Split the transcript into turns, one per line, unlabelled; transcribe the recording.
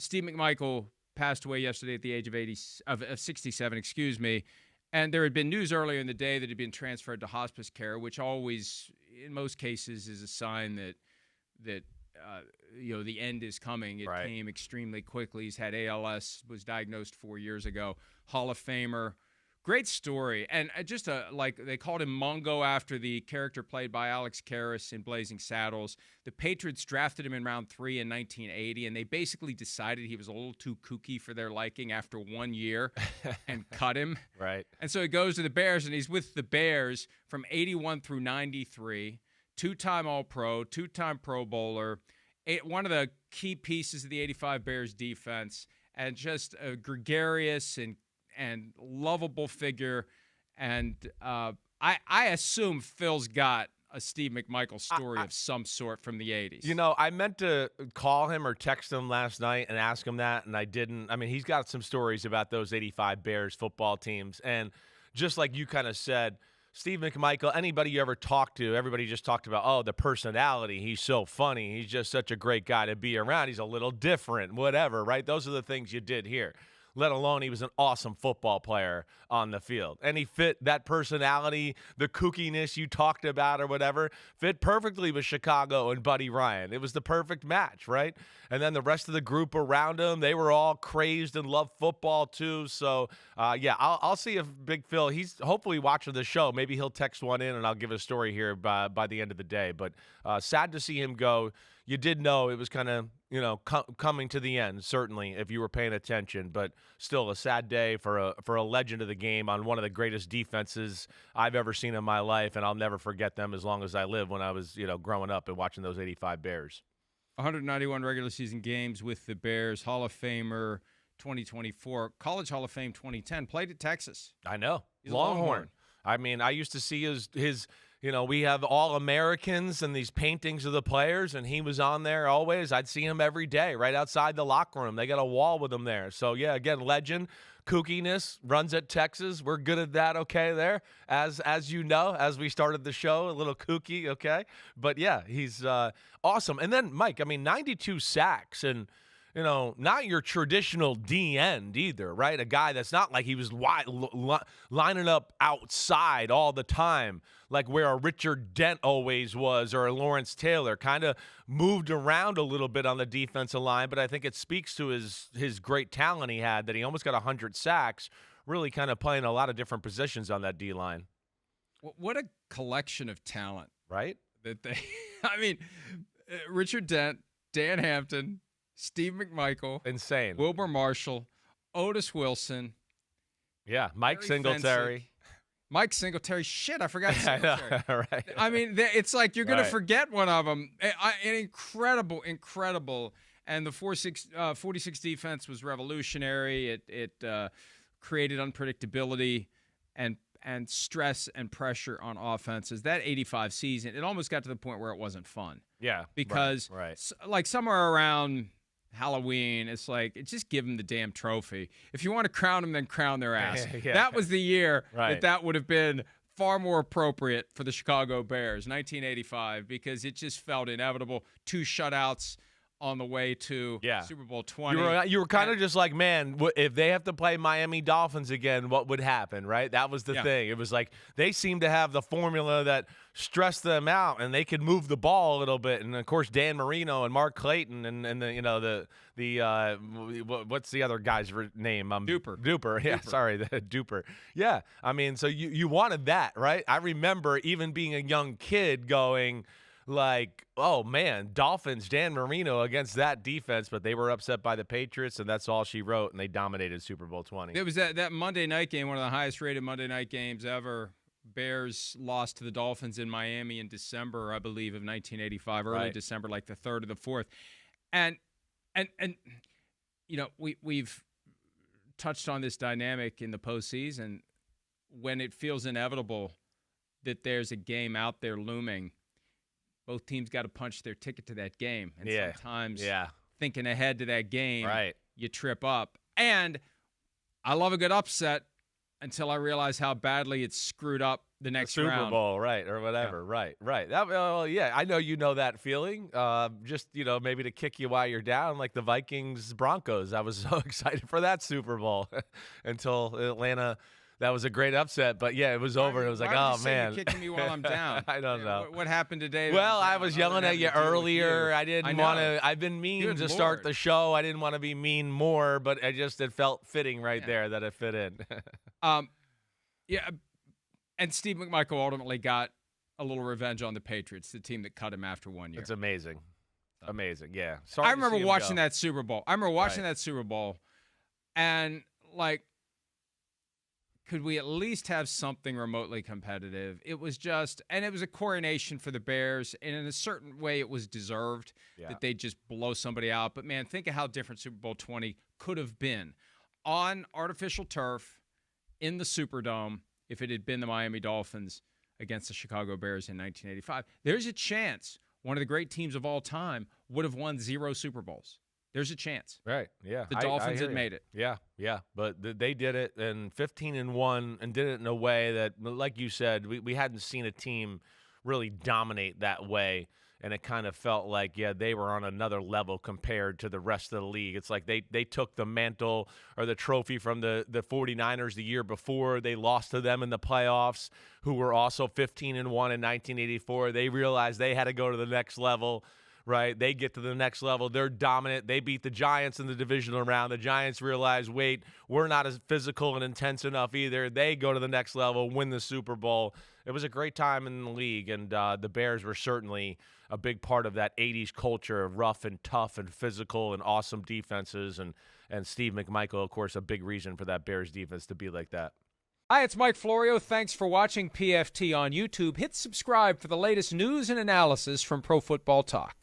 Steve McMichael passed away yesterday at the age of 67, excuse me. And there had been news earlier in the day that he'd been transferred to hospice care, which always, in most cases, is a sign that the end is coming. It came extremely quickly. He's had ALS, was diagnosed 4 years ago. Hall of Famer. Great story. And just they called him Mongo after the character played by Alex Karras in Blazing Saddles. The Patriots drafted him in round 3 in 1980, and they basically decided he was a little too kooky for their liking after 1 year and cut him.
Right.
And so he goes to the Bears, and he's with the Bears from 81 through 93, two-time All-Pro, two-time Pro Bowler, one of the key pieces of the 85 Bears defense, and just a gregarious and lovable figure. And I assume Phil's got a Steve McMichael story of some sort from the 80s.
You know, I meant to call him or text him last night and ask him that, and I didn't. I mean, he's got some stories about those 85 Bears football teams. And just like you kind of said, Steve McMichael, anybody you ever talked to, everybody just talked about, the personality. He's so funny. He's just such a great guy to be around. He's a little different, whatever, right? Those are the things you did here. Let alone he was an awesome football player on the field. And he fit that personality, the kookiness you talked about or whatever, fit perfectly with Chicago and Buddy Ryan. It was the perfect match, right? And then the rest of the group around him, they were all crazed and loved football too. So, I'll see if Big Phil, he's hopefully watching the show. Maybe he'll text one in and I'll give a story here by the end of the day. But sad to see him go. You did know it was kind of, coming to the end, certainly, if you were paying attention. But still a sad day for a legend of the game on one of the greatest defenses I've ever seen in my life, and I'll never forget them as long as I live when I was, growing up and watching those 85 Bears.
191 regular season games with the Bears, Hall of Famer 2024, College Hall of Fame 2010, played at Texas.
I know.
He's
Longhorn. I mean, I used to see his we have All-Americans and these paintings of the players, and he was on there always. I'd see him every day right outside the locker room. They got a wall with him there. So, yeah, again, legend, kookiness, runs at Texas. We're good at that, okay, there. As you know, as we started the show, a little kooky, okay. But, yeah, he's awesome. And then, Mike, 92 sacks and – not your traditional D end either, right? A guy that's not like he was lining up outside all the time, like where a Richard Dent always was or a Lawrence Taylor. Kind of moved around a little bit on the defensive line, but I think it speaks to his great talent he had that he almost got 100 sacks, really kind of playing a lot of different positions on that D line.
What a collection of talent,
right?
Richard Dent, Dan Hampton, Steve McMichael.
Insane.
Wilbur Marshall. Otis Wilson.
Yeah, Mike Singletary.
Mike Singletary. Shit, I forgot Singletary.
I know, right.
It's like you're going to forget one of them. An incredible. And the 46 defense was revolutionary. It created unpredictability and stress and pressure on offenses. That 85 season, it almost got to the point where it wasn't fun.
Yeah.
Because like somewhere around Halloween, it's like, just give them the damn trophy. If you want to crown them, then crown their ass. Yeah. That was the year that would have been far more appropriate for the Chicago Bears, 1985, because it just felt inevitable. 2 shutouts on the way to Super Bowl 20.
You were kind of just like, man, if they have to play Miami Dolphins again, what would happen, right? That was the thing. It was like they seemed to have the formula that stressed them out, and they could move the ball a little bit. And, of course, Dan Marino and Mark Clayton and the what's the other guy's name? Duper. Yeah, sorry, the Duper. Yeah, so you wanted that, right? I remember even being a young kid going – like, oh, man, Dolphins, Dan Marino against that defense, but they were upset by the Patriots, and that's all she wrote, and they dominated Super Bowl 20.
It was that Monday night game, one of the highest-rated Monday night games ever. Bears lost to the Dolphins in Miami in December, I believe, of 1985, early December, like the 3rd or the 4th. And we've touched on this dynamic in the postseason when it feels inevitable that there's a game out there looming. Both teams got to punch their ticket to that game. And sometimes thinking ahead to that game, you trip up. And I love a good upset. until I realized how badly it screwed up the next
Super
round.
Bowl, right, or whatever, right. That, yeah, I know you know that feeling. Just maybe to kick you while you're down, like the Vikings Broncos. I was so excited for that Super Bowl until Atlanta. That was a great upset, but yeah, it was over. It was like, oh man,
you're kicking me while I'm down.
I don't know
What happened today.
Well, I was yelling at you earlier. I didn't want to. I've been mean
Good
to
Lord.
start the show. I didn't want to be mean more, but it felt fitting right there that it fit in.
Yeah, and Steve McMichael ultimately got a little revenge on the Patriots, the team that cut him after 1 year.
It's amazing. Amazing, yeah. Sorry
I remember
to see him
watching
go.
that Super Bowl. And like, could we at least have something remotely competitive? It was just, and it was a coronation for the Bears, and in a certain way it was deserved that they just blow somebody out. But man, think of how different Super Bowl 20 could have been on artificial turf in the Superdome if it had been the Miami Dolphins against the Chicago Bears in 1985. There's a chance one of the great teams of all time would have won 0 Super Bowls. There's a chance.
Right, yeah.
The Dolphins had made it.
Yeah. But they did it, and 15-1, and did it in a way that, like you said, we hadn't seen a team really dominate that way, and it kind of felt like, they were on another level compared to the rest of the league. It's like they took the mantle or the trophy from the 49ers the year before. They lost to them in the playoffs, who were also 15-1 in 1984. They realized they had to go to the next level. Right, they get to the next level. They're dominant. They beat the Giants in the divisional round. The Giants realize, wait, we're not as physical and intense enough either. They go to the next level, win the Super Bowl. It was a great time in the league, and the Bears were certainly a big part of that 80s culture of rough and tough and physical and awesome defenses. And Steve McMichael, of course, a big reason for that Bears defense to be like that.
Hi, it's Mike Florio. Thanks for watching PFT on YouTube. Hit subscribe for the latest news and analysis from Pro Football Talk.